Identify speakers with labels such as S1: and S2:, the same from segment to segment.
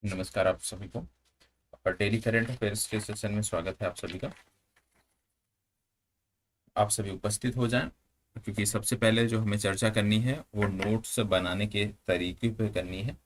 S1: नमस्कार आप सभी को। और डेली करंट अफेयर्स के सेशन में स्वागत है आप सभी का। आप सभी उपस्थित हो जाएं, क्योंकि सबसे पहले जो हमें चर्चा करनी है वो नोट्स बनाने के तरीके पे करनी है।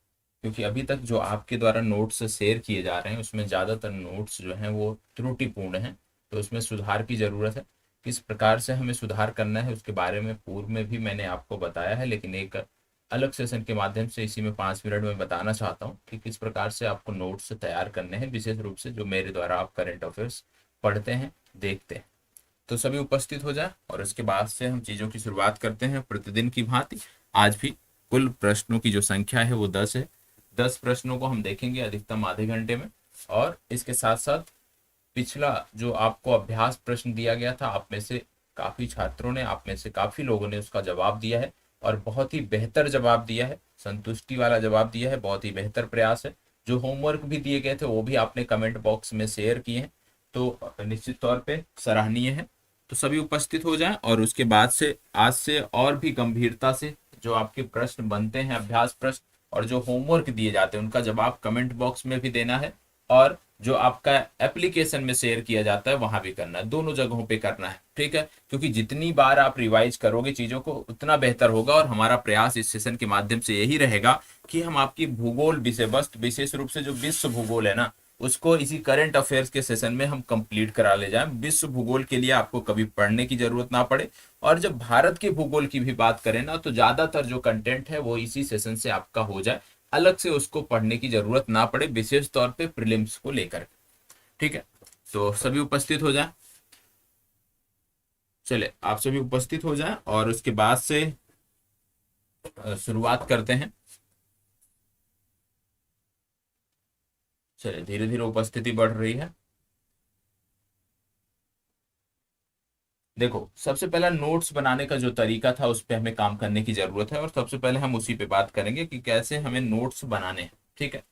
S1: क्योंकि अभी तक जो आपके द्वारा नोट्स शेयर किए जा रहे हैं उसमें ज़्यादातर नोट्स जो हैं वो त्रुटिपूर्ण हैं, तो उसमें सुधार की ज़रूरत है। किस प्रकार से हमें सुधार करना है उसके बारे में पूर्व में भी मैंने आपको बताया है, लेकिन एक अलग सेशन के माध्यम से इसी में 5 मिनट में बताना चाहता हूँ कि किस प्रकार से आपको नोट्स तैयार करने हैं, विशेष रूप से जो मेरे द्वारा आप करंट अफेयर्स पढ़ते हैं, देखते हैं। तो सभी उपस्थित हो जाए और उसके बाद से हम चीज़ों की शुरुआत करते हैं प्रतिदिन की भांति। आज भी कुल प्रश्नों की जो संख्या है वो 10 है। 10 प्रश्नों को हम देखेंगे अधिकतम आधे घंटे में। और इसके साथ साथ पिछला जो आपको अभ्यास प्रश्न दिया गया था, आप में से काफ़ी छात्रों ने, आप में से काफ़ी लोगों ने उसका जवाब दिया है और बहुत ही बेहतर जवाब दिया है, संतुष्टि वाला जवाब दिया है, बहुत ही बेहतर प्रयास है। जो होमवर्क भी दिए गए थे वो भी आपने कमेंट बॉक्स में शेयर किए हैं, तो निश्चित तौर पे सराहनीय है। तो सभी उपस्थित हो जाएं और उसके बाद से आज से और भी गंभीरता से जो आपके प्रश्न बनते हैं, अभ्यास प्रश्न और जो होमवर्क दिए जाते हैं, उनका जवाब कमेंट बॉक्स में भी देना है और जो आपका एप्लीकेशन में शेयर किया जाता है वहां भी करना है, दोनों जगहों पे करना है, ठीक है। क्योंकि जितनी बार आप रिवाइज करोगे चीजों को उतना बेहतर होगा। और हमारा प्रयास इस सेशन के माध्यम से यही रहेगा कि हम आपकी भूगोल विषय वस्तु, विशेष रूप से जो विश्व भूगोल है ना, उसको इसी करंट अफेयर्स के सेशन में हम कंप्लीट करा ले जाएं। विश्व भूगोल के लिए आपको कभी पढ़ने की जरूरत ना पड़े। और जब भारत के भूगोल की भी बात करें ना, तो ज्यादातर जो कंटेंट है वो इसी सेशन से आपका हो जाए, अलग से उसको पढ़ने की जरूरत ना पड़े, विशेष तौर पे प्रीलिम्स को लेकर। ठीक है, तो सभी उपस्थित हो जाएं। चले आप सभी उपस्थित हो जाएं और उसके बाद से शुरुआत करते हैं। चले धीरे धीरे उपस्थिति बढ़ रही है। देखो, सबसे पहला नोट्स बनाने का जो तरीका था उस पर हमें काम करने की जरूरत है और सबसे पहले हम उसी पे बात करेंगे कि कैसे हमें नोट्स बनाने हैं। ठीक है,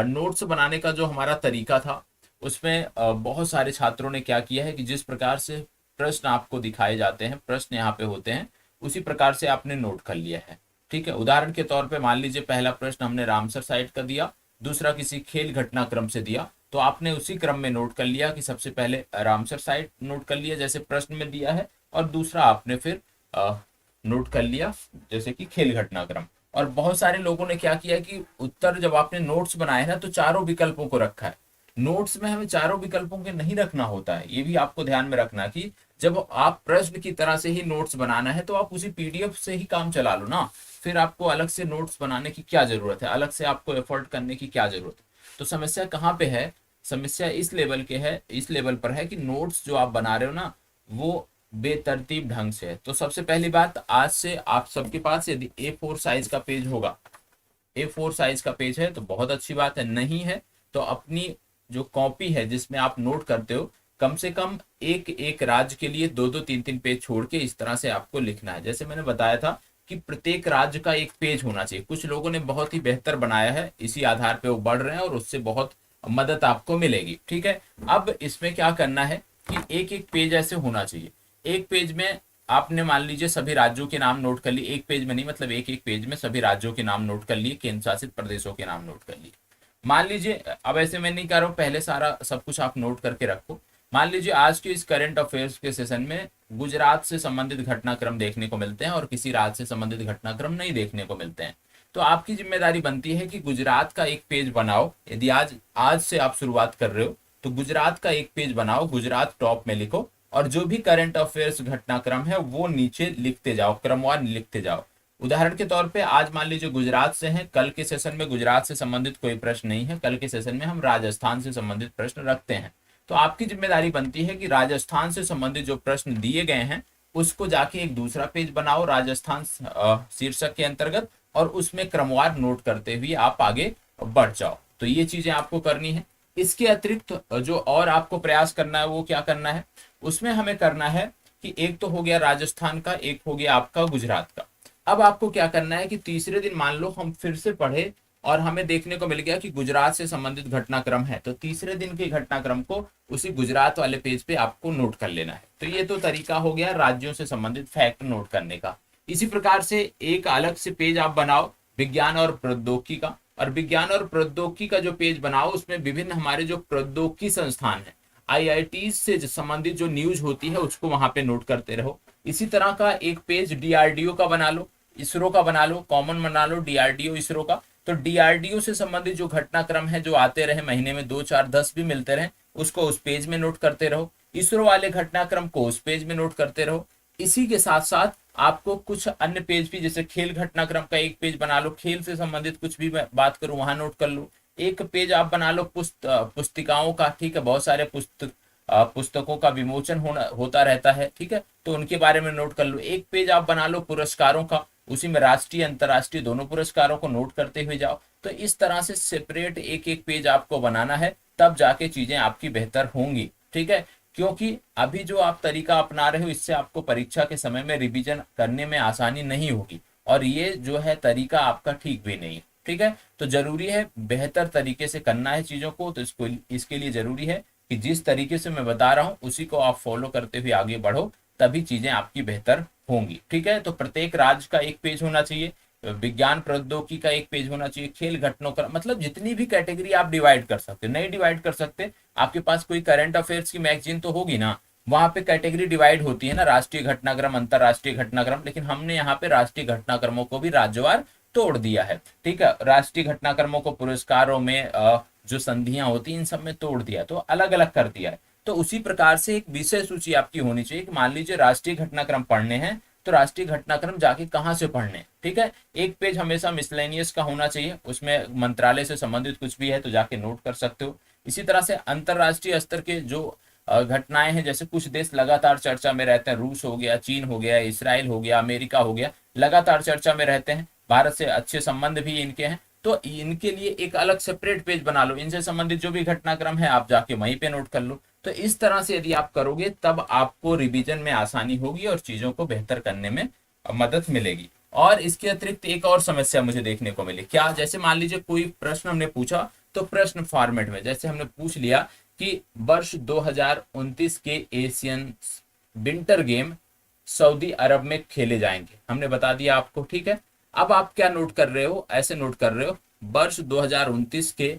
S1: नोट्स बनाने का जो हमारा तरीका था उसमें बहुत सारे छात्रों ने क्या किया है कि जिस प्रकार से प्रश्न आपको दिखाए जाते हैं, प्रश्न यहाँ पे होते हैं, उसी प्रकार से आपने नोट कर लिया है। ठीक है, उदाहरण के तौर पे मान लीजिए पहला प्रश्न हमने रामसर साइट का दिया, दूसरा किसी खेल घटनाक्रम से दिया, तो आपने उसी क्रम में नोट कर लिया कि सबसे पहले रामसर साइट नोट कर लिया जैसे प्रश्न में दिया है, और दूसरा आपने फिर नोट कर लिया जैसे कि खेल घटनाक्रम। और बहुत सारे लोगों ने क्या किया कि उत्तर जब आपने नोट्स बनाए ना तो चारों विकल्पों को रखा है। नोट्स में हमें चारों विकल्पों के नहीं रखना होता है, ये भी आपको ध्यान में रखना कि जब आप प्रश्न की तरह से ही नोट्स बनाना है तो आप उसी पीडीएफ से ही काम चला लो ना। फिर आपको अलग से नोट्स बनाने की क्या जरूरत है, अलग से आपको एफर्ट करने की क्या जरूरत है। तो समस्या कहाँ पे है? समस्या इस लेवल पर है कि नोट्स जो आप बना रहे हो ना वो बेतरतीब ढंग से है। तो सबसे पहली बात, आज से आप सबके पास यदि A4 साइज का पेज होगा, A4 साइज का पेज है तो बहुत अच्छी बात है, नहीं है तो अपनी जो कॉपी है जिसमें आप नोट करते हो, कम से कम एक एक राज्य के लिए दो दो तीन तीन पेज छोड़ के इस तरह से आपको लिखना है। जैसे मैंने बताया था कि प्रत्येक राज्य का एक पेज होना चाहिए। कुछ लोगों ने बहुत ही बेहतर बनाया है, इसी आधार पे वो बढ़ रहे हैं और उससे बहुत मदद आपको मिलेगी। ठीक है, अब इसमें क्या करना है कि एक एक पेज ऐसे होना चाहिए। एक पेज में आपने मान लीजिए सभी राज्यों के नाम नोट कर लिए, एक पेज में नहीं मतलब एक एक पेज में सभी राज्यों के नाम नोट कर लिए, केंद्र शासित प्रदेशों के नाम नोट कर लिए। मान लीजिए, अब ऐसे मैं नहीं कर रहा हूँ, पहले सारा सब कुछ आप नोट करके रखो। मान लीजिए आज के इस करंट अफेयर्स के सेशन में गुजरात से संबंधित घटनाक्रम देखने को मिलते हैं और किसी राज्य से संबंधित घटनाक्रम नहीं देखने को मिलते हैं। तो आपकी जिम्मेदारी बनती है कि गुजरात का एक पेज बनाओ। यदि आज आज से आप शुरुआत कर रहे हो तो गुजरात का एक पेज बनाओ, गुजरात टॉप में लिखो और जो भी करंट अफेयर्स घटनाक्रम है वो नीचे लिखते जाओ, क्रमवार लिखते जाओ। उदाहरण के तौर पे आज मान लीजिए गुजरात से हैं, कल के सेशन में गुजरात से संबंधित कोई प्रश्न नहीं है, कल के सेशन में हम राजस्थान से संबंधित प्रश्न रखते हैं। तो आपकी जिम्मेदारी बनती है कि राजस्थान से संबंधित जो प्रश्न दिए गए हैं उसको जाके एक दूसरा पेज बनाओ राजस्थान शीर्षक के अंतर्गत, और उसमें क्रमवार नोट करते हुए आप आगे बढ़ जाओ। तो ये चीजें आपको करनी है। इसके अतिरिक्त जो और आपको प्रयास करना है वो क्या करना है, उसमें हमें करना है कि एक तो हो गया राजस्थान का, एक हो गया आपका गुजरात का। अब आपको क्या करना है कि तीसरे दिन मान लो हम फिर से पढ़े और हमें देखने को मिल गया कि गुजरात से संबंधित घटनाक्रम है, तो तीसरे दिन के घटनाक्रम को उसी गुजरात वाले पेज पे आपको नोट कर लेना है। तो ये तो तरीका हो गया राज्यों से संबंधित फैक्ट नोट करने का। इसी प्रकार से एक अलग से पेज आप बनाओ विज्ञान और प्रौद्योगिकी का, और विज्ञान और प्रौद्योगिकी का जो पेज बनाओ उसमें विभिन्न हमारे जो प्रौद्योगिकी संस्थान है, आईआईटी से संबंधित जो न्यूज होती है उसको वहां पे नोट करते रहो। इसी तरह का एक पेज डीआरडीओ का बना लो, इसरो का बना लो, कॉमन बना लो डीआरडीओ इसरो का। तो डीआरडीओ से संबंधित जो घटनाक्रम है जो आते रहे महीने में 2 4 10 भी मिलते रहे, उसको उस पेज में नोट करते रहो। इसरो वाले घटनाक्रम को उस पेज में नोट करते रहो। इसी के साथ साथ आपको कुछ अन्य पेज भी, जैसे खेल घटनाक्रम का एक पेज बना लो, खेल से संबंधित कुछ भी मैं बात करूं वहां नोट कर लो। एक पेज आप बना लो पुस्तिकाओं का, ठीक है, बहुत सारे पुस्तकों का विमोचन होता रहता है, ठीक है, तो उनके बारे में नोट कर लो। एक पेज आप बना लो पुरस्कारों का, उसी में राष्ट्रीय अंतर्राष्ट्रीय दोनों पुरस्कारों को नोट करते हुए जाओ। तो इस तरह से सेपरेट एक एक पेज आपको बनाना है, तब जाके चीजें आपकी बेहतर होंगी, ठीक है। क्योंकि अभी जो आप तरीका अपना रहे हो इससे आपको परीक्षा के समय में रिवीजन करने में आसानी नहीं होगी, और ये जो है तरीका आपका ठीक भी नहीं, ठीक है। तो जरूरी है बेहतर तरीके से करना है चीजों को। तो इसके लिए जरूरी है कि जिस तरीके से मैं बता रहा हूँ उसी को आप फॉलो करते हुए आगे बढ़ो, तभी चीजें आपकी बेहतर होंगी, ठीक है। तो प्रत्येक राज्य का एक पेज होना चाहिए, विज्ञान प्रौद्योगिकी का एक पेज होना चाहिए, खेल घटनाओं का, मतलब जितनी भी कैटेगरी आप डिवाइड कर सकते, नहीं डिवाइड कर सकते, आपके पास कोई करंट अफेयर्स की मैगजीन तो होगी ना, वहां पे कैटेगरी डिवाइड होती है ना, राष्ट्रीय घटनाक्रम, अंतरराष्ट्रीय घटनाक्रम, लेकिन हमने यहाँ पे राष्ट्रीय घटनाक्रमों को भी राज्यवार तोड़ दिया है, ठीक है। राष्ट्रीय घटनाक्रमों को पुरस्कारों में जो संधियां होती हैं इन सब में तोड़ दिया, तो अलग अलग कर दिया है। तो उसी प्रकार से एक विषय सूची आपकी होनी चाहिए कि मान लीजिए राष्ट्रीय घटनाक्रम पढ़ने हैं, तो राष्ट्रीय घटनाक्रम जाके कहाँ से पढ़ने, ठीक है। एक पेज हमेशा मिसलेनियस का होना चाहिए, उसमें मंत्रालय से संबंधित कुछ भी है तो जाके नोट कर सकते हो। इसी तरह से अंतरराष्ट्रीय स्तर के जो घटनाएं हैं, जैसे कुछ देश लगातार चर्चा में रहते हैं, रूस हो गया, चीन हो गया, इसराइल हो गया, अमेरिका हो गया, लगातार चर्चा में रहते हैं, भारत से अच्छे संबंध भी इनके हैं, तो इनके लिए एक अलग सेपरेट पेज बना लो, इनसे संबंधित जो भी घटनाक्रम है आप जाके वहीं पे नोट कर लो। तो इस तरह से यदि आप करोगे तब आपको रिवीजन में आसानी होगी और चीजों को बेहतर करने में मदद मिलेगी। और इसके अतिरिक्त एक और समस्या मुझे देखने को मिली, क्या, जैसे मान लीजिए कोई प्रश्न हमने पूछा, तो प्रश्न फॉर्मेट में जैसे हमने पूछ लिया कि वर्ष 2029 के एशियन विंटर गेम सऊदी अरब में खेले जाएंगे, हमने बता दिया आपको, ठीक है। अब आप क्या नोट कर रहे हो, ऐसे नोट कर रहे हो वर्ष 2029 के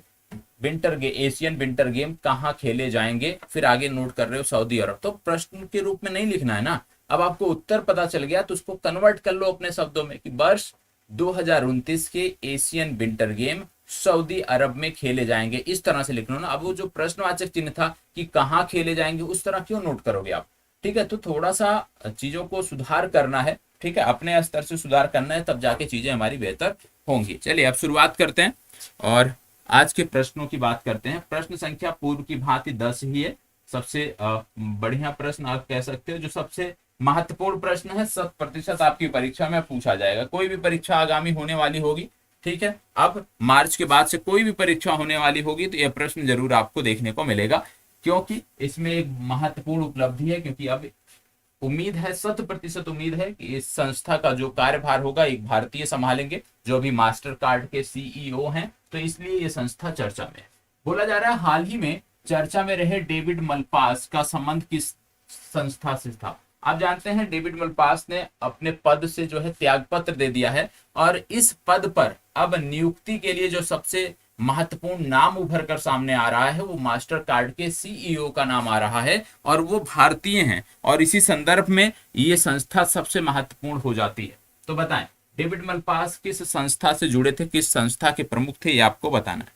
S1: एशियन विंटर गेम कहाँ खेले जाएंगे, फिर आगे नोट कर रहे हो सऊदी अरब। तो प्रश्न के रूप में नहीं लिखना है ना, अब आपको उत्तर पता चल गया तो उसको कन्वर्ट कर लो अपने शब्दों में कि वर्ष 2029 के एशियन विंटर गेम सऊदी अरब में खेले जाएंगे, इस तरह से लिख लो ना। अब वो जो प्रश्नवाचक चिन्ह था कि कहाँ खेले जाएंगे, उस तरह क्यों नोट करोगे आप, ठीक है। तो थोड़ा सा चीजों को सुधार करना है, ठीक है, अपने स्तर से सुधार करना है, तब जाके चीजें हमारी बेहतर होंगी। चलिए अब शुरुआत करते हैं और आज के प्रश्नों की बात करते हैं। प्रश्न संख्या पूर्व की भांति 10 ही है। सबसे बढ़िया प्रश्न आप कह सकते हो, जो सबसे महत्वपूर्ण प्रश्न है, 100% आपकी परीक्षा में पूछा जाएगा, कोई भी परीक्षा आगामी होने वाली होगी, ठीक है। अब मार्च के बाद से कोई भी परीक्षा होने वाली होगी तो यह प्रश्न जरूर आपको देखने को मिलेगा, क्योंकि इसमें एक महत्वपूर्ण उपलब्धि है, क्योंकि अब उम्मीद है, 100% उम्मीद है कि इस संस्था का जो कार्यभार होगा एक भारतीय संभालेंगे, जो अभी मास्टर कार्ड के सीईओ हैं, तो इसलिए ये संस्था चर्चा में है। बोला जा रहा है हाल ही में चर्चा में रहे डेविड मलपास का संबंध किस संस्था से था। आप जानते हैं डेविड मलपास ने अपने पद से जो है त्यागपत्र दे दिया है, और इस पद पर अब नियुक्ति के लिए जो सबसे महत्वपूर्ण नाम उभर कर सामने आ रहा है वो मास्टर कार्ड के सीईओ का नाम आ रहा है, और वो भारतीय हैं, और इसी संदर्भ में ये संस्था सबसे महत्वपूर्ण हो जाती है। तो बताएं डेविड मलपास किस संस्था से जुड़े थे, किस संस्था के प्रमुख थे, ये आपको बताना है।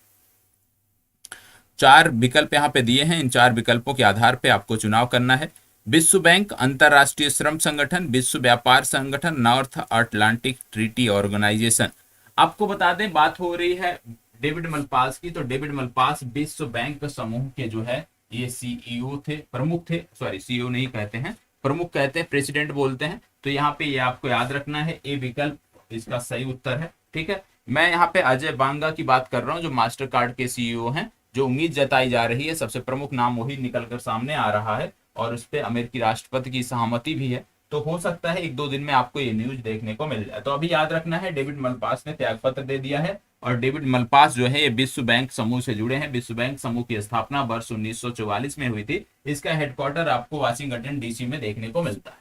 S1: 4 विकल्प यहाँ पे दिए हैं, इन 4 विकल्पों के आधार पे आपको चुनाव करना है। विश्व बैंक, अंतरराष्ट्रीय श्रम संगठन, विश्व व्यापार संगठन, नॉर्थ अटलांटिक ट्रीटी ऑर्गेनाइजेशन। आपको बता दें बात हो रही है डेविड मलपास की, तो डेविड मलपास विश्व बैंक समूह के जो है ये सीईओ थे, प्रमुख थे, सॉरी सीईओ नहीं कहते हैं, प्रमुख कहते हैं, प्रेसिडेंट बोलते हैं। तो यहाँ पे ये आपको याद रखना है, ए विकल्प इसका सही उत्तर है, ठीक है। मैं यहाँ पे अजय बांगा की बात कर रहा हूँ, जो मास्टर कार्ड के सीईओ हैं, जो उम्मीद जताई जा रही है, सबसे प्रमुख नाम वही निकलकर सामने आ रहा है, और उस पर अमेरिकी राष्ट्रपति की सहमति भी है। तो हो सकता है 1-2 दिन में आपको ये न्यूज देखने को मिल जाए। तो अभी याद रखना है डेविड मलपास ने त्यागपत्र दे दिया है, और डेविड मलपास जो है ये विश्व बैंक समूह से जुड़े हैं। विश्व बैंक समूह की स्थापना वर्ष 1944 में हुई थी। इसका हेडक्वार्टर आपको वाशिंगटन डीसी में देखने को मिलता है।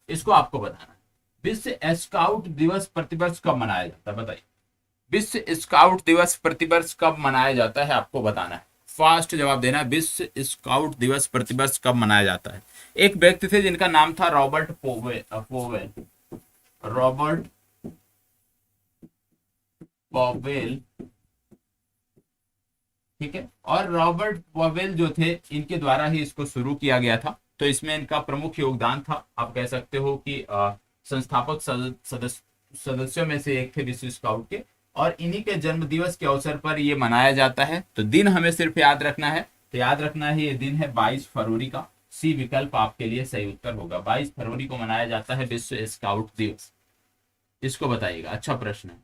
S1: इसको आपको बताना है। विश्व स्काउट दिवस प्रतिवर्ष कब मनाया जाता है, बताइए। विश्व स्काउट दिवस प्रतिवर्ष कब मनाया जाता है, आपको बताना है। फास्ट जवाब देना है, विश्व स्काउट दिवस प्रतिवर्ष कब मनाया जाता है। एक व्यक्ति थे जिनका नाम था रॉबर्ट पोवेल, रॉबर्ट पॉवेल, ठीक है। और रॉबर्ट पॉवेल जो थे, इनके द्वारा ही इसको शुरू किया गया था। तो इसमें इनका प्रमुख योगदान था, आप कह सकते हो कि संस्थापक सदस्यों में से एक थे विश्व स्काउट के। और इन्हीं के जन्म दिवस के अवसर पर ये मनाया जाता है। तो दिन हमें सिर्फ याद रखना है, तो याद रखना है ये दिन है 22 फरवरी का। सी विकल्प आपके लिए सही उत्तर होगा। 22 फरवरी को मनाया जाता है विश्व स्काउट दिवस। इसको बताइएगा, अच्छा प्रश्न है।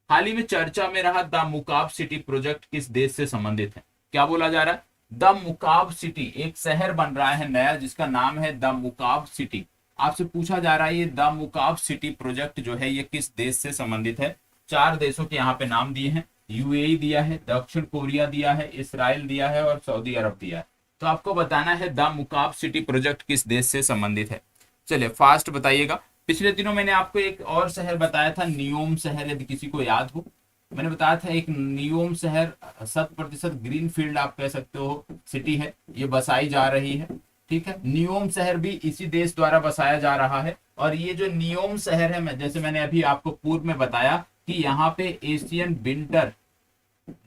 S1: हाल ही में चर्चा में रहा द मुकाब सिटी प्रोजेक्ट किस देश से संबंधित है। क्या बोला जा रहा है, द मुकाब सिटी, एक शहर बन रहा है नया जिसका नाम है द मुकाब सिटी। आपसे पूछा जा रहा है ये द मुकाब सिटी प्रोजेक्ट जो है ये किस देश से संबंधित है। 4 देशों के यहाँ पे नाम दिए हैं, यूएई दिया है, दक्षिण कोरिया दिया है, इसराइल दिया है और सऊदी अरब दिया है। तो आपको बताना है द मुकाब सिटी प्रोजेक्ट किस देश से संबंधित है। चलिए फास्ट बताइएगा। पिछले दिनों मैंने आपको एक और शहर बताया था, नियोम शहर, यदि किसी को याद हो। मैंने बताया था एक नियोम शहर 100% ग्रीन फील्ड आप कह सकते हो सिटी है, ये बसाई जा रही है, ठीक है। नियोम शहर भी इसी देश द्वारा बसाया जा रहा है। और ये जो नियोम शहर है, मैं जैसे मैंने अभी आपको पूर्व में बताया कि यहाँ पे एशियन विंटर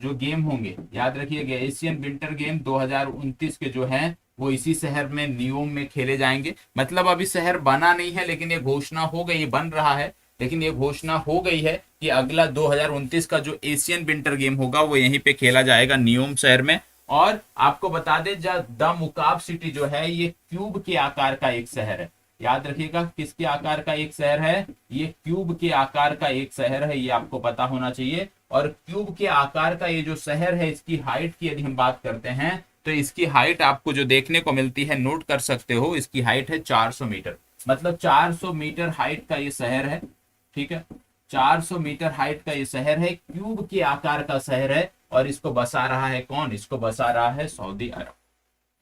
S1: जो गेम होंगे, याद रखिएगा, एशियन विंटर गेम 2029 के जो हैं वो इसी शहर में नियोम में खेले जाएंगे। मतलब अभी शहर बना नहीं है, लेकिन ये घोषणा हो गई, बन रहा है, लेकिन ये घोषणा हो गई है कि अगला 2029 का जो एशियन विंटर गेम होगा वो यहीं पे खेला जाएगा नियोम शहर में। और आपको बता दें द मुकाब सिटी जो है ये क्यूब के आकार का एक शहर है। याद रखिएगा, किसके आकार का एक शहर है, ये क्यूब के आकार का एक शहर है, ये आपको पता होना चाहिए। और क्यूब के आकार का ये जो शहर है, इसकी हाइट की यदि हम बात करते हैं तो इसकी हाइट आपको जो देखने को मिलती है, नोट कर सकते हो, इसकी हाइट है 400 मीटर। मतलब 400 मीटर हाइट का ये शहर है, ठीक है। 400 मीटर हाइट का ये शहर है, क्यूब के आकार का शहर है। और इसको बसा रहा है कौन, इसको बसा रहा है सऊदी अरब,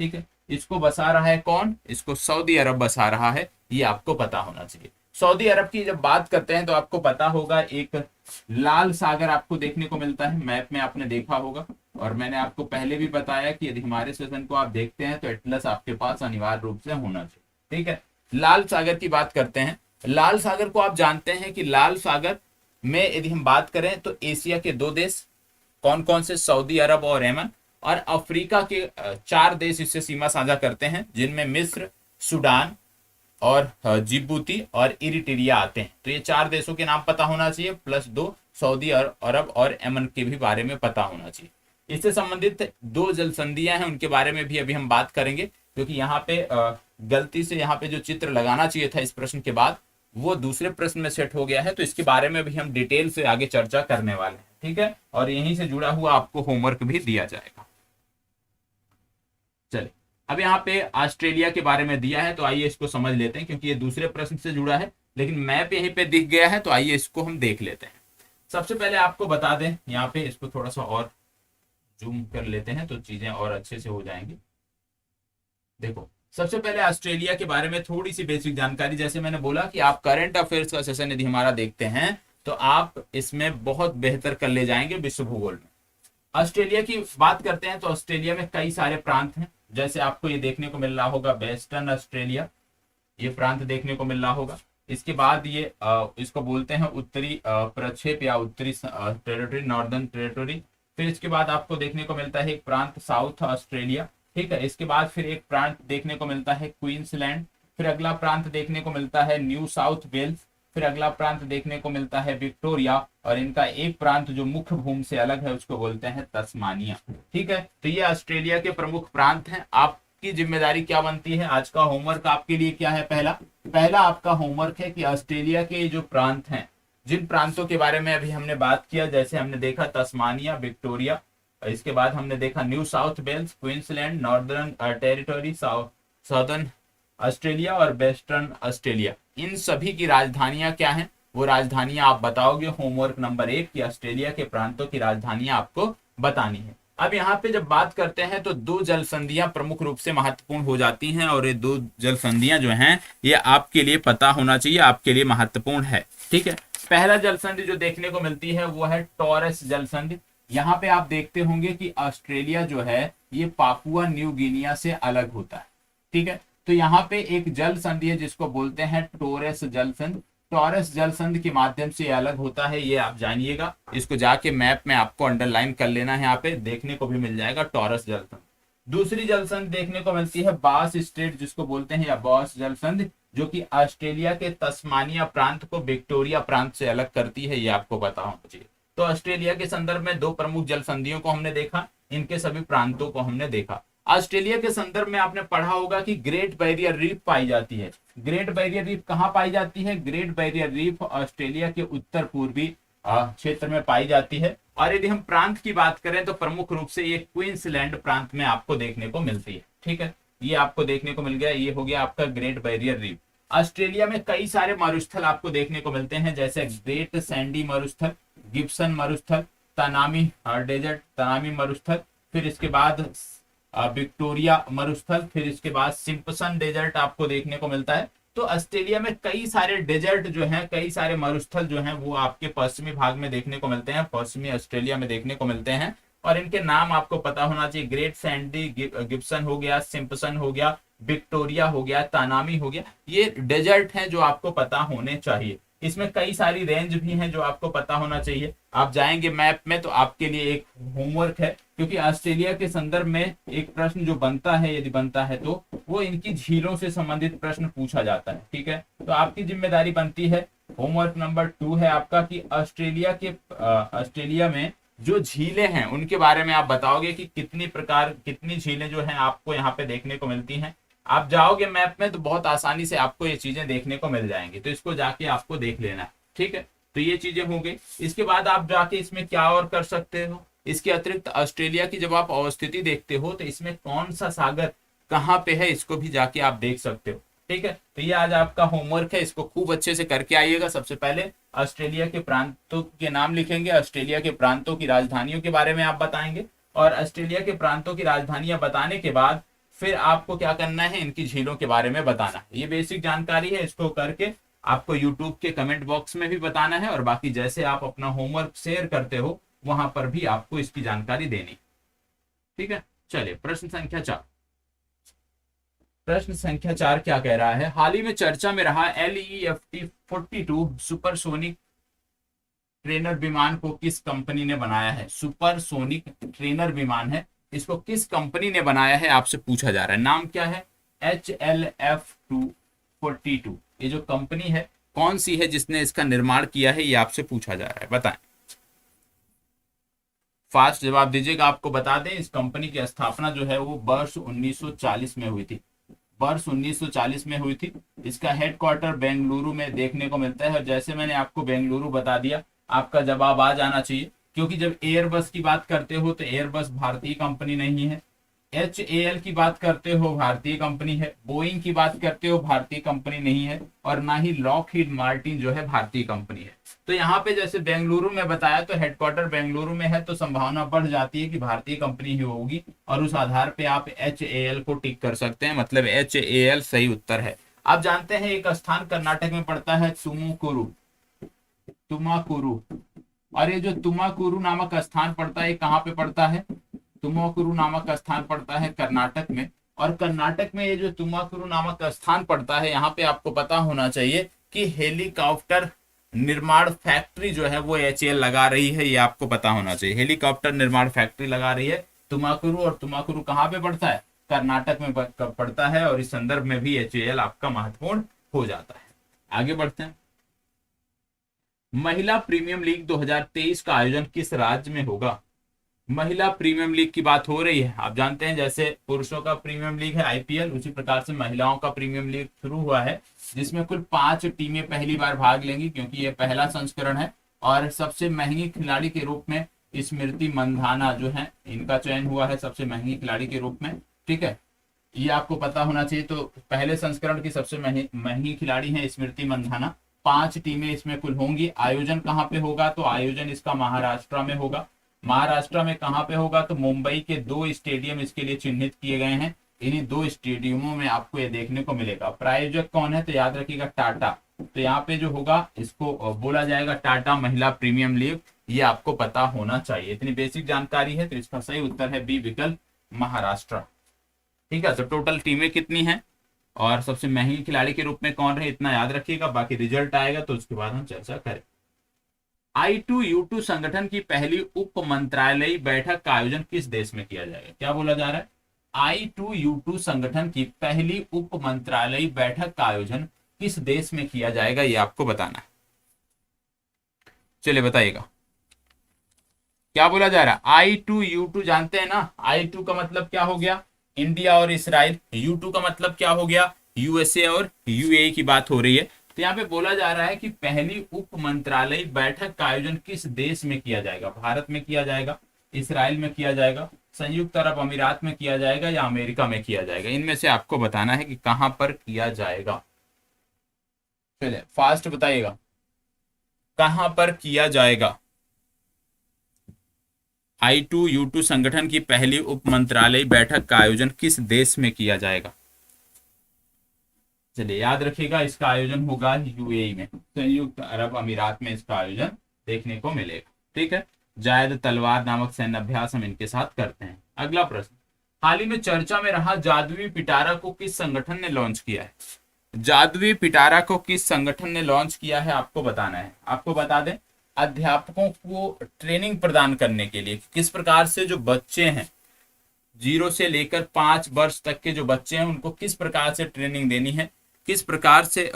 S1: ठीक है। इसको बसा रहा है कौन, इसको सऊदी अरब बसा रहा है, ये आपको पता होना चाहिए। सऊदी अरब की जब बात करते हैं तो आपको पता होगा एक लाल सागर आपको देखने को मिलता है, मैप में आपने देखा होगा। और मैंने आपको पहले भी बताया कि यदि हमारे सेशन को आप देखते हैं तो एटलस आपके पास अनिवार्य रूप से होना चाहिए, ठीक है। लाल सागर की बात करते हैं। लाल सागर को आप जानते हैं कि लाल सागर में यदि हम बात करें तो एशिया के 2 देश कौन कौन से, सऊदी अरब और यमन। और अफ्रीका के 4 देश इससे सीमा साझा करते हैं, जिनमें मिस्र, सूडान और जिबूती और इरिट्रिया आते हैं। तो ये 4 देशों के नाम पता होना चाहिए, +2 सऊदी अरब और यमन के भी बारे में पता होना चाहिए। इससे संबंधित 2 जल संधियां हैं, उनके बारे में भी अभी हम बात करेंगे, क्योंकि यहाँ पे गलती से यहाँ पे जो चित्र लगाना चाहिए था इस प्रश्न के बाद, वो दूसरे प्रश्न में सेट हो गया है। तो इसके बारे में भी हम डिटेल से आगे चर्चा करने वाले हैं, ठीक है। और यहीं से जुड़ा हुआ आपको होमवर्क भी दिया जाएगा। चलिए, अब यहाँ पे ऑस्ट्रेलिया के बारे में दिया है, तो आइए इसको समझ लेते हैं, क्योंकि ये दूसरे प्रश्न से जुड़ा है, लेकिन मैप यहीं पे दिख गया है, तो आइए इसको हम देख लेते हैं। सबसे पहले आपको बता दें, यहाँ पे इसको थोड़ा सा और जूम कर लेते हैं तो चीजें और अच्छे से हो जाएंगी। देखो, सबसे पहले ऑस्ट्रेलिया के बारे में थोड़ी सी बेसिक जानकारी। जैसे मैंने बोला कि आप करंट अफेयर्स का सेशन यदि हमारा देखते हैं तो आप इसमें बहुत बेहतर कर ले जाएंगे विश्व भूगोल में। ऑस्ट्रेलिया की बात करते हैं तो ऑस्ट्रेलिया में कई सारे प्रांत हैं। जैसे आपको ये देखने को मिल रहा होगा वेस्टर्न ऑस्ट्रेलिया, ये प्रांत देखने को मिल रहा होगा। इसके बाद ये इसको बोलते हैं उत्तरी प्रक्षेप या उत्तरी टेरिटरी, नॉर्दर्न टेरिटरी। फिर इसके बाद आपको देखने को मिलता है एक प्रांत साउथ ऑस्ट्रेलिया, ठीक है। इसके बाद फिर एक प्रांत देखने को मिलता है क्वींसलैंड। फिर अगला प्रांत देखने को मिलता है न्यू साउथ वेल्स। फिर अगला प्रांत देखने को मिलता है विक्टोरिया। और इनका एक प्रांत जो मुख्य भूमि से अलग है उसको बोलते हैं तस्मानिया, ठीक है। तो ये ऑस्ट्रेलिया के प्रमुख प्रांत हैं। आपकी जिम्मेदारी क्या बनती है, आज का होमवर्क आपके लिए क्या है, पहला आपका होमवर्क है कि ऑस्ट्रेलिया के जो प्रांत हैं, जिन प्रांतों के बारे में अभी हमने बात किया, जैसे हमने देखा तस्मानिया, विक्टोरिया, इसके बाद हमने देखा New South Wales, Queensland, Northern Territory, Southern Australia और वेस्टर्न ऑस्ट्रेलिया, इन सभी की राजधानियां क्या हैं, वो राजधानियां आप बताओगे। होमवर्क नंबर 1 की ऑस्ट्रेलिया के प्रांतों की राजधानियां आपको बतानी है। अब यहाँ पे जब बात करते हैं तो दो जल संधियां प्रमुख रूप से महत्वपूर्ण हो जाती हैं, और ये दो जल संधियां जो हैं ये आपके लिए पता होना चाहिए, आपके लिए महत्वपूर्ण है। ठीक है, पहला जल संधि जो देखने को मिलती है वो है टॉरस जल संधि। यहाँ पे आप देखते होंगे कि ऑस्ट्रेलिया जो है ये पापुआ न्यू गिनिया से अलग होता है। ठीक है, तो यहाँ पे एक जल संधि है जिसको बोलते हैं टोरस जल संधि। टॉरस जल संधि के माध्यम से अलग होता है, ये आप जानिएगा, इसको जाके मैप में आपको अंडरलाइन कर लेना है, यहाँ पे देखने को भी मिल जाएगा टॉरस जल संधि। दूसरी जल संधि देखने को मिलती है बास स्ट्रेट जिसको बोलते हैं, या बॉस जल संधि, जो कि ऑस्ट्रेलिया के तस्मानिया प्रांत को विक्टोरिया प्रांत से अलग करती है, ये आपको पता होना चाहिए। तो ऑस्ट्रेलिया के संदर्भ में दो प्रमुख जल संधियों को हमने देखा, इनके सभी प्रांतों को हमने देखा। ऑस्ट्रेलिया के संदर्भ में आपने पढ़ा होगा कि ग्रेट बैरियर रीफ पाई जाती है। ग्रेट बैरियर रीफ कहाँ पाई जाती है? ग्रेट बैरियर रीफ ऑस्ट्रेलिया के उत्तर पूर्वी क्षेत्र में पाई जाती है। और यदि हम प्रांत की बात करें तो प्रमुख रूप से ये क्वींसलैंड प्रांत में आपको देखने को मिलती है। ठीक है, ये आपको देखने को मिल गया, ये हो गया आपका ग्रेट बैरियर रीफ। ऑस्ट्रेलिया में कई सारे मरुस्थल आपको देखने को मिलते हैं, जैसे ग्रेट सैंडी मरुस्थल, गिब्सन मरुस्थल, तनामी डेजर्ट, तनामी मरुस्थल, फिर इसके बाद विक्टोरिया मरुस्थल, फिर इसके बाद सिंपसन डेजर्ट आपको देखने को मिलता है। तो ऑस्ट्रेलिया में कई सारे डेजर्ट जो हैं, कई सारे मरुस्थल जो हैं वो आपके पश्चिमी भाग में देखने को मिलते हैं, पश्चिमी ऑस्ट्रेलिया में देखने को मिलते हैं, और इनके नाम आपको पता होना चाहिए। ग्रेट सैंडी गिब्सन हो गया, सिंपसन हो गया, विक्टोरिया हो गया, तानामी हो गया, ये डेजर्ट हैं जो आपको पता होने चाहिए। इसमें कई सारी रेंज भी हैं जो आपको पता होना चाहिए। आप जाएंगे मैप में तो आपके लिए एक होमवर्क है, क्योंकि ऑस्ट्रेलिया के संदर्भ में एक प्रश्न जो बनता है, यदि बनता है तो वो इनकी झीलों से संबंधित प्रश्न पूछा जाता है। ठीक है, तो आपकी जिम्मेदारी बनती है, होमवर्क नंबर 2 है आपका, कि ऑस्ट्रेलिया में जो झीलें हैं उनके बारे में आप बताओगे कि कितनी झीलें जो हैं आपको यहाँ पे देखने को मिलती हैं। आप जाओगे मैप में तो बहुत आसानी से आपको ये चीजें देखने को मिल जाएंगी, तो इसको जाके आपको देख लेना है। ठीक है, तो ये चीजें हो गई। इसके बाद आप जाके इसमें क्या और कर सकते हो, इसके अतिरिक्त ऑस्ट्रेलिया की जब आप अवस्थिति देखते हो तो इसमें कौन सा सागर कहाँ पे है, इसको भी जाके आप देख सकते हो। ठीक है, तो ये आज आपका होमवर्क है, इसको खूब अच्छे से करके आइएगा। सबसे पहले ऑस्ट्रेलिया के प्रांतों के नाम लिखेंगे, ऑस्ट्रेलिया के प्रांतों की राजधानियों के बारे में आप बताएंगे, और ऑस्ट्रेलिया के प्रांतों की राजधानियां बताने के बाद फिर आपको क्या करना है, इनकी झीलों के बारे में बताना है। ये बेसिक जानकारी है, इसको करके आपको यूट्यूब के कमेंट बॉक्स में भी बताना है, और बाकी जैसे आप अपना होमवर्क शेयर करते हो वहां पर भी आपको इसकी जानकारी देनी। ठीक है, चलिए प्रश्न संख्या 4। प्रश्न संख्या 4 क्या कह रहा है? हाल ही में चर्चा में रहा LEFT-42 सुपरसोनिक ट्रेनर विमान को किस कंपनी ने बनाया है? सुपरसोनिक ट्रेनर विमान है, इसको किस कंपनी ने बनाया है आपसे पूछा जा रहा है। नाम क्या है? HLF-42। ये जो कंपनी है कौन सी है जिसने इसका निर्माण किया है, ये आपसे पूछा जा रहा है, बताएं। फास्ट जवाब दीजिएगा। आपको बता दें इस कंपनी की स्थापना जो है वो वर्ष 1940 में हुई थी, वर्ष 1940 में हुई थी। इसका हेडक्वार्टर बेंगलुरु में देखने को मिलता है, और जैसे मैंने आपको बेंगलुरु बता दिया, आपका जवाब आ जाना चाहिए, क्योंकि जब एयरबस की बात करते हो तो एयरबस भारतीय कंपनी नहीं है, HAL की बात करते हो भारतीय कंपनी है, बोइंग की बात करते हो भारतीय कंपनी नहीं है, और ना ही लॉकहीड मार्टिन जो है भारतीय कंपनी है। तो यहाँ पे जैसे बेंगलुरु में बताया तो हेडक्वार्टर बेंगलुरु में है, तो संभावना बढ़ जाती है कि भारतीय कंपनी ही होगी, और उस आधार पे आप HAL को टिक कर सकते हैं, मतलब HAL सही उत्तर है। आप जानते हैं एक स्थान कर्नाटक में पड़ता है तुमकुरु, और ये जो तुमकुरु नामक स्थान पड़ता है, कहाँ पे पड़ता है? तुमकुरु नामक स्थान पड़ता है कर्नाटक में, और कर्नाटक में ये जो तुमकुरु नामक स्थान पड़ता है, यहाँ पे आपको पता होना चाहिए कि हेलीकॉप्टर निर्माण फैक्ट्री जो है वो HAL लगा रही है, ये आपको पता होना चाहिए। हेलीकॉप्टर निर्माण फैक्ट्री लगा रही है तुमकुरु, और तुमकुरु कहाँ पे पड़ता है? कर्नाटक में पड़ता है, और इस संदर्भ में भी HAL आपका महत्वपूर्ण हो जाता है। आगे बढ़ते हैं। महिला प्रीमियम लीग 2023 का आयोजन किस राज्य में होगा? महिला प्रीमियम लीग की बात हो रही है। आप जानते हैं जैसे पुरुषों का प्रीमियम लीग है IPL, उसी प्रकार से महिलाओं का प्रीमियम लीग शुरू हुआ है, जिसमें कुल 5 टीमें पहली बार भाग लेंगी, क्योंकि ये पहला संस्करण है। और सबसे महंगी खिलाड़ी के रूप में स्मृति मंधाना जो है, इनका चयन हुआ है सबसे महंगी खिलाड़ी के रूप में। ठीक है, ये आपको पता होना चाहिए। तो पहले संस्करण की सबसे महंगी खिलाड़ी है स्मृति मंधाना। 5 टीमें इसमें कुल होंगी। आयोजन कहाँ पे होगा? तो आयोजन इसका महाराष्ट्र में होगा। महाराष्ट्र में कहाँ पे होगा, तो मुंबई के 2 स्टेडियम इसके लिए चिन्हित किए गए हैं। इन्हीं 2 स्टेडियमों में आपको ये देखने को मिलेगा। प्रायोजक कौन है, तो याद रखिएगा टाटा। तो यहाँ पे जो होगा इसको बोला जाएगा टाटा महिला प्रीमियम लीग। ये आपको पता होना चाहिए, इतनी बेसिक जानकारी है। तो इसका सही उत्तर है बी विकल्प, महाराष्ट्र। ठीक है, तो टोटल टीमें कितनी हैं और सबसे महंगी खिलाड़ी के रूप में कौन रहे, इतना याद रखिएगा। बाकी रिजल्ट आएगा तो उसके बाद हम चर्चा करें। I2U2 संगठन की पहली उप मंत्रालयी बैठक का आयोजन किस देश में किया जाएगा, क्या बोला जा रहा है। I2U2 संगठन की पहली उप मंत्रालयी बैठक का आयोजन किस देश में किया जाएगा, ये आपको बताना है। चलिए बताइएगा क्या बोला जा रहा है। I2U2 जानते हैं ना, I2 का मतलब क्या हो गया, इंडिया और इसराइल। U2 का मतलब क्या हो गया, USA और UAE की बात हो रही है। तो यहाँ पे बोला जा रहा है कि पहली उप मंत्रालय बैठक का आयोजन किस देश में किया जाएगा। भारत में किया जाएगा, इसराइल में किया जाएगा, संयुक्त अरब अमीरात में किया जाएगा या अमेरिका में किया जाएगा। इनमें से आपको बताना है कि कहां पर किया जाएगा। चलिए फास्ट बताइएगा, कहां पर किया जाएगा। I2U2 संगठन की पहली उप मंत्रालय बैठक का आयोजन किस देश में किया जाएगा। चलिए याद रखिएगा, इसका आयोजन होगा UAE में, संयुक्त अरब अमीरात में इसका आयोजन देखने को मिलेगा। ठीक है, जायद तलवार नामक सैन्य अभ्यास हम इनके साथ करते हैं। अगला प्रश्न, हाल ही में चर्चा में रहा जादुई पिटारा को किस संगठन ने लॉन्च किया है। जादुई पिटारा को किस संगठन ने लॉन्च किया है, आपको बताना है। आपको बता दें, अध्यापकों को ट्रेनिंग प्रदान करने के लिए किस प्रकार से जो बच्चे हैं 0 से लेकर 5 वर्ष तक के जो बच्चे हैं उनको किस प्रकार से ट्रेनिंग देनी है, किस प्रकार से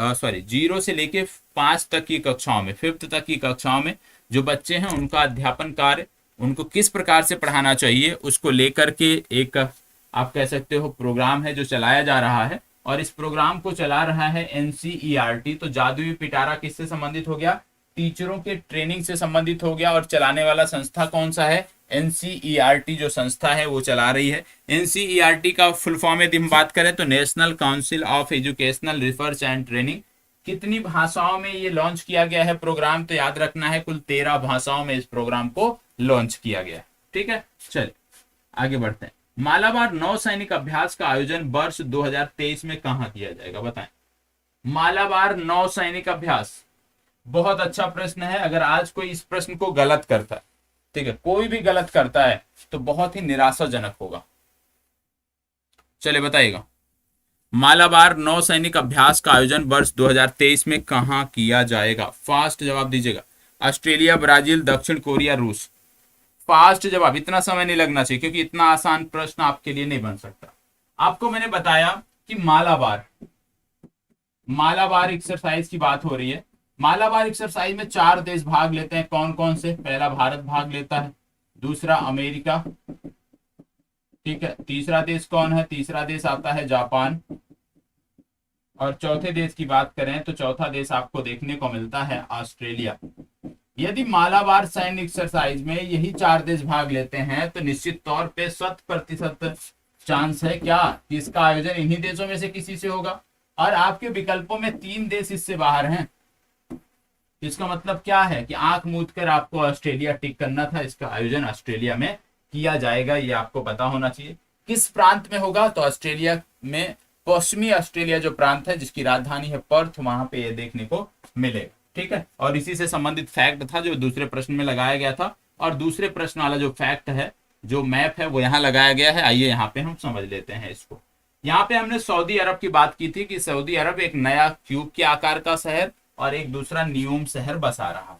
S1: 0 से लेकर 5 तक की कक्षाओं में, 5th तक की कक्षाओं में जो बच्चे हैं उनका अध्यापन कार्य उनको किस प्रकार से पढ़ाना चाहिए, उसको लेकर के एक आप कह सकते हो प्रोग्राम है जो चलाया जा रहा है। और इस प्रोग्राम को चला रहा है NCERT। तो जादुई पिटारा किससे संबंधित हो गया, टीचरों के ट्रेनिंग से संबंधित हो गया। और चलाने वाला संस्था कौन सा है, NCERT जो संस्था है वो चला रही है। NCERT का फुल फॉर्म यदि हम बात करें तो national council of educational research and training. कितनी भाषाओं में ये लॉन्च किया गया है प्रोग्राम, तो याद रखना है कुल 13 भाषाओं में इस प्रोग्राम को लॉन्च किया गया। ठीक है, चलिए आगे बढ़ते हैं। मालाबार नौसैनिक अभ्यास का आयोजन वर्ष 2023 में कहां किया जाएगा, बताएं। मालाबार नौसैनिक अभ्यास, बहुत अच्छा प्रश्न है। अगर आज कोई इस प्रश्न को गलत करता है, ठीक है, कोई भी गलत करता है तो बहुत ही निराशाजनक होगा। चलिए बताइएगा, मालाबार नौसैनिक अभ्यास का आयोजन वर्ष 2023 में कहां किया जाएगा। फास्ट जवाब दीजिएगा। ऑस्ट्रेलिया, ब्राजील, दक्षिण कोरिया, रूस। फास्ट जवाब, इतना समय नहीं लगना चाहिए क्योंकि इतना आसान प्रश्न आपके लिए नहीं बन सकता। आपको मैंने बताया कि मालाबार एक्सरसाइज की बात हो रही है। मालाबार एक्सरसाइज में 4 देश भाग लेते हैं, कौन कौन से। पहला भारत भाग लेता है, दूसरा अमेरिका, ठीक है, तीसरा देश कौन है, तीसरा देश आता है जापान, और चौथे देश की बात करें तो चौथा देश आपको देखने को मिलता है ऑस्ट्रेलिया। यदि मालाबार सैन्य एक्सरसाइज में यही 4 देश भाग लेते हैं तो निश्चित तौर पे 100% चांस है क्या कि इसका आयोजन इन्हीं देशों में से किसी से होगा। और आपके विकल्पों में 3 देश इससे बाहर हैं। इसका मतलब क्या है कि आंख मूंद कर आपको ऑस्ट्रेलिया टिक करना था। इसका आयोजन ऑस्ट्रेलिया में किया जाएगा, ये आपको पता होना चाहिए। किस प्रांत में होगा, तो ऑस्ट्रेलिया में पश्चिमी ऑस्ट्रेलिया जो प्रांत है जिसकी राजधानी है पर्थ, वहां पे ये देखने को मिलेगा। ठीक है, और इसी से संबंधित फैक्ट था जो दूसरे प्रश्न में लगाया गया था। और दूसरे प्रश्न वाला जो फैक्ट है, जो मैप है, वो यहाँ लगाया गया है। आइए यहाँ पे हम समझ लेते हैं इसको। यहाँ पे हमने सऊदी अरब की बात की थी कि सऊदी अरब एक नया क्यूब के आकार का शहर और एक दूसरा न्यूम शहर बसा रहा है।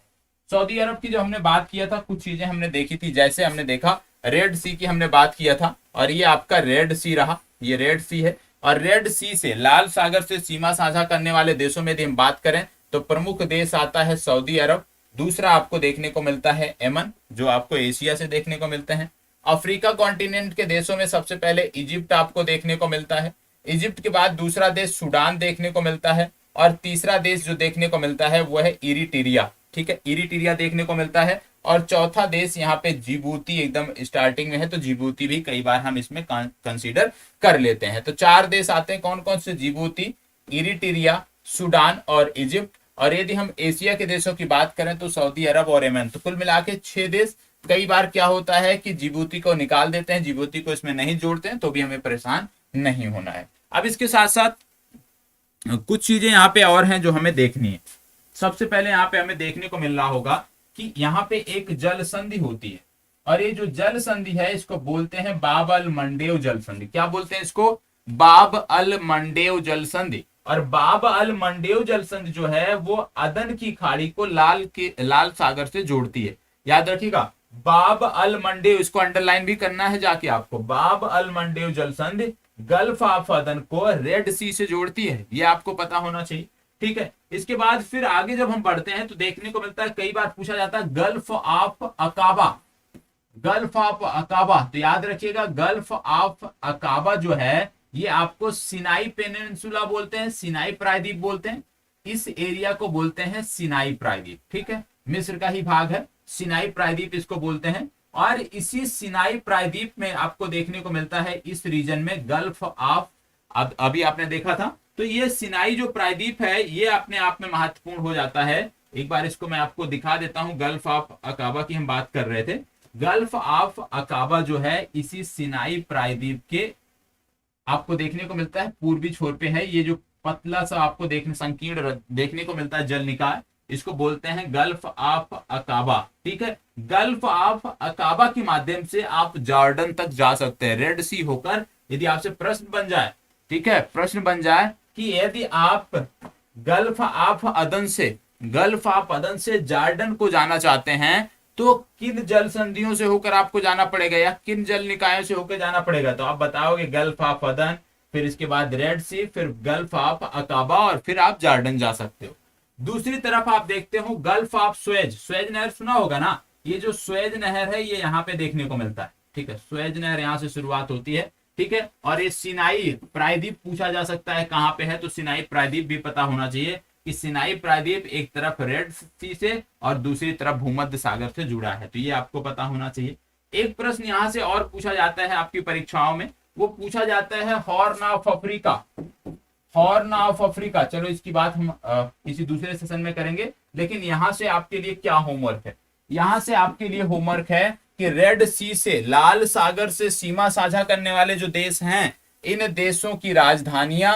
S1: सऊदी अरब की जो हमने बात किया था, कुछ चीजें हमने देखी थी। जैसे हमने देखा रेड सी की हमने बात किया था, और ये आपका रेड सी रहा, ये रेड सी है। और रेड सी से, लाल सागर से सीमा साझा करने वाले देशों में यदि हम बात करें तो प्रमुख देश आता है सऊदी अरब। दूसरा आपको देखने को मिलता है यमन, जो आपको एशिया से देखने को मिलते हैं। अफ्रीका कॉन्टिनेंट के देशों में सबसे पहले इजिप्ट आपको देखने को मिलता है। इजिप्ट के बाद दूसरा देश सूडान देखने को मिलता है। और तीसरा देश जो देखने को मिलता है वो है इरिट्रिया। ठीक है, इरिट्रिया देखने को मिलता है। और चौथा देश यहाँ पे जिबूती एकदम स्टार्टिंग में है, तो जिबूती भी कई बार हम इसमें कंसीडर कर लेते हैं। तो 4 देश आते हैं, कौन कौन से, जिबूती, इरिट्रिया, सूडान और इजिप्ट। और यदि हम एशिया के देशों की बात करें तो सऊदी अरब और यमन। तो कुल मिला के 6 देश कई बार क्या होता है कि जिबूती को निकाल देते हैं, जिबूती को इसमें नहीं जोड़ते हैं, तो भी हमें परेशान नहीं होना है। अब इसके साथ साथ कुछ चीजें यहाँ पे और हैं जो हमें देखनी है। सबसे पहले यहाँ पे हमें देखने को मिल रहा होगा कि यहाँ पे एक जल संधि होती है, और ये जो जल संधि है इसको बोलते हैं बाब अल मंडेव जल संधि। क्या बोलते हैं इसको? बाब अल मंडेव जल संधि। और बाब अल मंडेव जल संधि जो है वो अदन की खाड़ी को लाल सागर से जोड़ती है। याद रखिएगा, बाब अल मंडेव, इसको अंडरलाइन भी करना है जाके आपको। बाब अल मंडेव जल संधि गल्फ ऑफ अदन को रेड सी से जोड़ती है, ये आपको पता होना चाहिए। ठीक है, इसके बाद फिर आगे जब हम बढ़ते हैं तो देखने को मिलता है, कई बार पूछा जाता है gulf of Aqaba, gulf of Aqaba. तो याद रखिएगा, गल्फ ऑफ अकाबा जो है ये आपको सिनाई पेनिनसुला बोलते हैं, सिनाई प्रायद्वीप बोलते हैं। इस एरिया को बोलते हैं सिनाई प्रायद्वीप। ठीक है, मिस्र का ही भाग है, सिनाई प्रायद्वीप इसको बोलते हैं। और इसी सिनाई प्रायद्वीप में आपको देखने को मिलता है इस रीजन में गल्फ ऑफ, अभी आपने देखा था। तो ये सिनाई जो प्रायद्वीप है ये अपने आप में महत्वपूर्ण हो जाता है। एक बार इसको मैं आपको दिखा देता हूं, गल्फ ऑफ अकाबा की हम बात कर रहे थे। गल्फ ऑफ अकाबा जो है इसी सिनाई प्रायद्वीप के आपको देखने को मिलता है पूर्वी छोर पे है। ये जो पतला सा आपको देखने संकीर्ण देखने को मिलता है जल निकाय, इसको बोलते हैं गल्फ ऑफ अकाबा। ठीक है, गल्फ ऑफ अकाबा के माध्यम से आप जॉर्डन तक जा सकते हैं रेड सी होकर। यदि आपसे प्रश्न बन जाए, ठीक है, प्रश्न बन जाए कि यदि आप गल्फ ऑफ अदन से जॉर्डन को जाना चाहते हैं तो किन जल संधियों से होकर आपको जाना पड़ेगा या किन जल निकायों से होकर जाना पड़ेगा? तो आप बताओगे गल्फ ऑफ अदन, फिर इसके बाद रेड सी, फिर गल्फ ऑफ अकाबा, और फिर आप जॉर्डन जा सकते हो। दूसरी तरफ आप देखते हो गल्फ ऑफ स्वेज, स्वेज नहर सुना होगा ना, ये जो स्वेज नहर है ये यहाँ पे देखने को मिलता है। ठीक है, स्वेज नहर यहाँ से शुरुआत होती है। ठीक है, और ये सिनाई प्रायद्वीप पूछा जा सकता है कहाँ पे है, तो सिनाई प्रायद्वीप भी पता होना चाहिए कि सिनाई प्रायद्वीप एक तरफ रेड सी से और दूसरी तरफ भूमध्य सागर से जुड़ा है, तो ये आपको पता होना चाहिए। एक प्रश्न यहाँ से और पूछा जाता है आपकी परीक्षाओं में, वो पूछा जाता है horn of Africa, horn of Africa. चलो इसकी बात हम किसी दूसरे सेशन में करेंगे, लेकिन यहाँ से आपके लिए क्या होमवर्क है? यहाँ से आपके लिए होमवर्क है कि रेड सी से, लाल सागर से सीमा साझा करने वाले जो देश हैं, इन देशों की राजधानियां,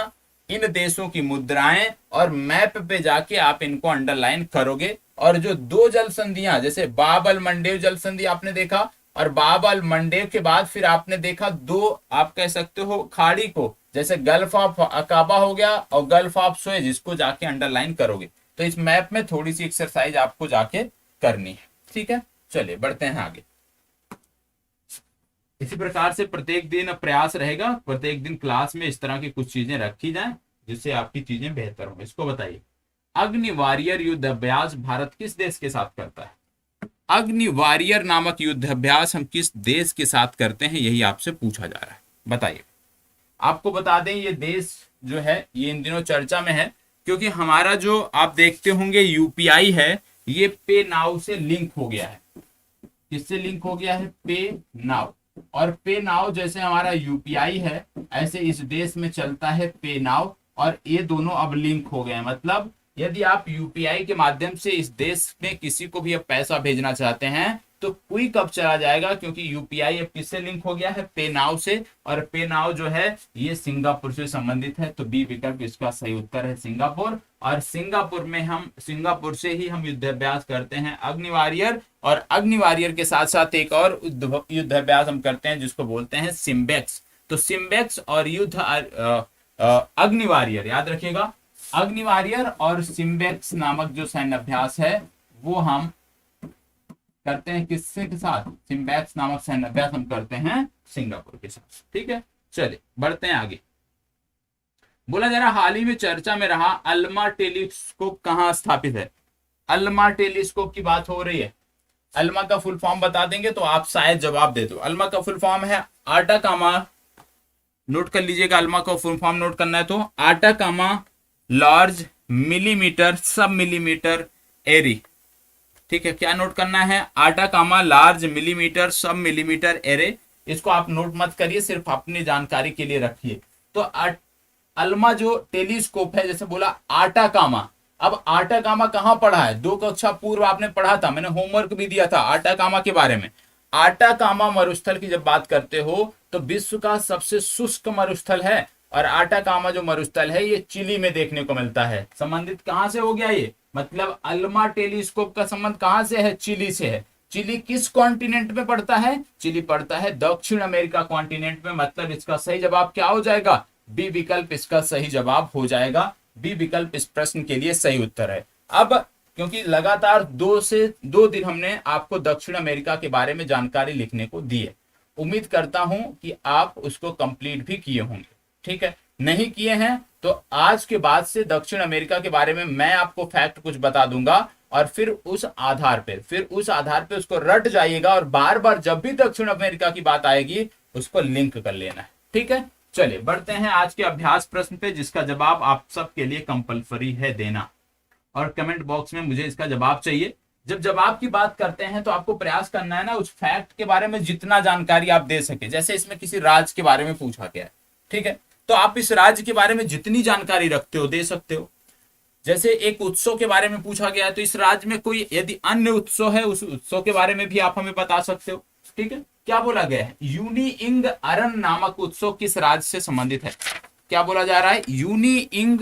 S1: इन देशों की मुद्राएं, और मैप पे जाके आप इनको अंडरलाइन करोगे। और जो दो जल संधियां, जैसे बाब अल मंडेव जल संधि आपने देखा, और बाब अल मंडेव के बाद फिर आपने देखा दो, आप कह सकते हो खाड़ी को, जैसे गल्फ ऑफ अकाबा हो गया और गल्फ ऑफ सुएज, इसको जाके अंडरलाइन करोगे। तो इस मैप में थोड़ी सी एक्सरसाइज आपको जाके करनी है। ठीक है, चलिए बढ़ते हैं आगे। इसी प्रकार से प्रत्येक दिन प्रयास रहेगा, प्रत्येक दिन क्लास में इस तरह की कुछ चीजें रखी जाएं जिससे आपकी चीजें बेहतर हो। इसको बताइए, अग्नि वॉरियर युद्ध अभ्यास भारत किस देश के साथ करता है? अग्नि वॉरियर नामक युद्ध अभ्यास हम किस देश के साथ करते हैं, यही आपसे पूछा जा रहा है, बताइए। आपको बता दें ये देश जो है ये इन दिनों चर्चा में है, क्योंकि हमारा जो आप देखते होंगे यूपीआई है ये पे नाउ से लिंक हो गया है। किससे लिंक हो गया है? पे नाउ। और पे नाउ जैसे हमारा यूपीआई है, ऐसे इस देश में चलता है पे नाउ, और ये दोनों अब लिंक हो गए हैं। मतलब यदि आप यूपीआई के माध्यम से इस देश में किसी को भी अब पैसा भेजना चाहते हैं तो क्विक अब चला जाएगा, क्योंकि यूपीआई अब किससे लिंक हो गया है? पे नाउ से। और पे नाउ जो है ये सिंगापुर से संबंधित है, तो बी विकल्प इसका सही उत्तर है, सिंगापुर। और सिंगापुर से ही हम युद्धाभ्यास करते हैं अग्नि वॉरियर। और अग्नि वॉरियर के साथ साथ एक और युद्धाभ्यास हम करते हैं जिसको बोलते हैं सिम्बेक्स। तो सिम्बेक्स और अग्नि वॉरियर, याद रखिएगा, अग्नि वॉरियर और सिम्बेक्स नामक जो सैन्य अभ्यास है वो हम करते हैं किससे के साथ? सिम्बेक्स नामक सैन्य अभ्यास हम करते हैं सिंगापुर के साथ। ठीक है, चलिए बढ़ते हैं आगे। बोला जा रहा हाल ही में चर्चा में रहा अल्मा टेलीस्कोप कहां स्थापित है? अल्मा टेलीस्कोप की बात हो रही है। अल्मा का फुल फॉर्म बता देंगे तो आप शायद जवाब दे दो। अल्मा का फुल फॉर्म है आटाकामा, नोट कर लीजिएगा, अल्मा का फुल फॉर्म नोट करना है तो आटाकामा लार्ज मिलीमीटर सब मिलीमीटर एरी। ठीक है, क्या नोट करना है? आटाकामा लार्ज मिलीमीटर सब मिलीमीटर एरे। इसको आप नोट मत करिए, सिर्फ अपनी जानकारी के लिए रखिए। तो अल्मा जो टेलीस्कोप है, जैसे बोला आटाकामा, अब आटा कामा कहाँ पढ़ा है, 2 कक्षा पूर्व आपने पढ़ा था, मैंने होमवर्क भी दिया था आटा कामा के बारे में। आटा कामा मरुस्थल की जब बात करते हो तो विश्व का सबसे शुष्क मरुस्थल है, और आटा कामा जो मरुस्थल है ये चिली में देखने को मिलता है। संबंधित कहां से हो गया ये, मतलब अल्मा टेलीस्कोप का संबंध कहां से है, चिली से है। चिली किस कॉन्टिनेंट में पड़ता है, चिली पड़ता है दक्षिण अमेरिका कॉन्टिनेंट में, मतलब इसका सही जवाब क्या हो जाएगा, बी विकल्प इसका सही जवाब हो जाएगा। बी विकल्प इस प्रश्न के लिए सही उत्तर है। अब क्योंकि लगातार 2 दिन हमने आपको दक्षिण अमेरिका के बारे में जानकारी लिखने को दी है, उम्मीद करता हूं कि आप उसको कंप्लीट भी किए होंगे। ठीक है, नहीं किए हैं तो आज के बाद से दक्षिण अमेरिका के बारे में मैं आपको फैक्ट कुछ बता दूंगा, और फिर उस आधार पे उसको रट जाइएगा, और बार बार जब भी दक्षिण अमेरिका की बात आएगी उसको लिंक कर लेना है। ठीक है, चलिए बढ़ते हैं आज के अभ्यास प्रश्न पे, जिसका जवाब आप सबके लिए कंपलसरी है देना, और कमेंट बॉक्स में मुझे इसका जवाब चाहिए। जब जवाब की बात करते हैं तो आपको प्रयास करना है ना उस फैक्ट के बारे में जितना जानकारी आप दे सके। जैसे इसमें किसी राज्य के बारे में पूछा गया है, ठीक है, तो आप इस राज्य के बारे में जितनी जानकारी रखते हो दे सकते हो। जैसे एक उत्सव के बारे में पूछा गया है तो इस राज्य में कोई यदि अन्य उत्सव है उस उत्सव के बारे में भी आप हमें बता सकते हो। ठीक है, क्या बोला गया है, यूनिइंग अरन नामक उत्सव किस राज्य से संबंधित है, क्या बोला जा रहा है, यूनिइंग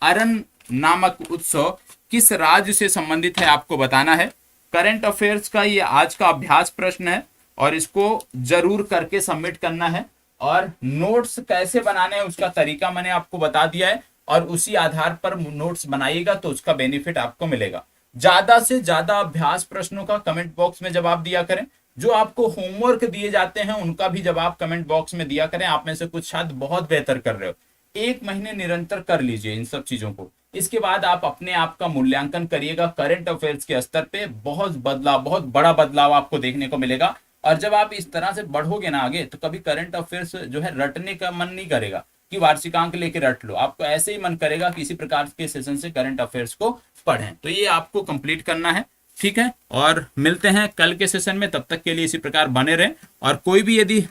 S1: अरन नामक उत्सव किस राज्य से संबंधित है, आपको बताना है। करंट अफेयर्स का ये आज का अभ्यास प्रश्न है, और इसको जरूर करके सबमिट करना है। और नोट्स कैसे बनाने हैं उसका तरीका मैंने आपको बता दिया है, और उसी आधार पर नोट्स बनाइएगा तो उसका बेनिफिट आपको मिलेगा। ज्यादा से ज्यादा अभ्यास प्रश्नों का कमेंट बॉक्स में जवाब दिया करें। जो आपको होमवर्क दिए जाते हैं उनका भी जवाब कमेंट बॉक्स में दिया करें। आप में से कुछ शायद बहुत बेहतर कर रहे हो, 1 महीने निरंतर कर लीजिए इन सब चीजों को। इसके बाद आप अपने आप का मूल्यांकन करिएगा। करंट अफेयर्स के स्तर पे बहुत बड़ा बदलाव आपको देखने को मिलेगा। और जब आप इस तरह से बढ़ोगे ना आगे, तो कभी करंट अफेयर्स जो है रटने का मन नहीं करेगा कि वार्षिकांक लेके रट लो। आपको ऐसे ही मन करेगा कि इसी प्रकार के सेशन से करंट अफेयर्स को पढ़ें। तो ये आपको कंप्लीट करना है, ठीक है। और मिलते हैं कल के सेशन में, तब तक के लिए इसी प्रकार बने रहें। और कोई भी यदि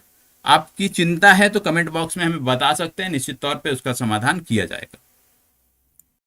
S1: आपकी चिंता है तो कमेंट बॉक्स में हमें बता सकते हैं, निश्चित तौर पे उसका समाधान किया जाएगा।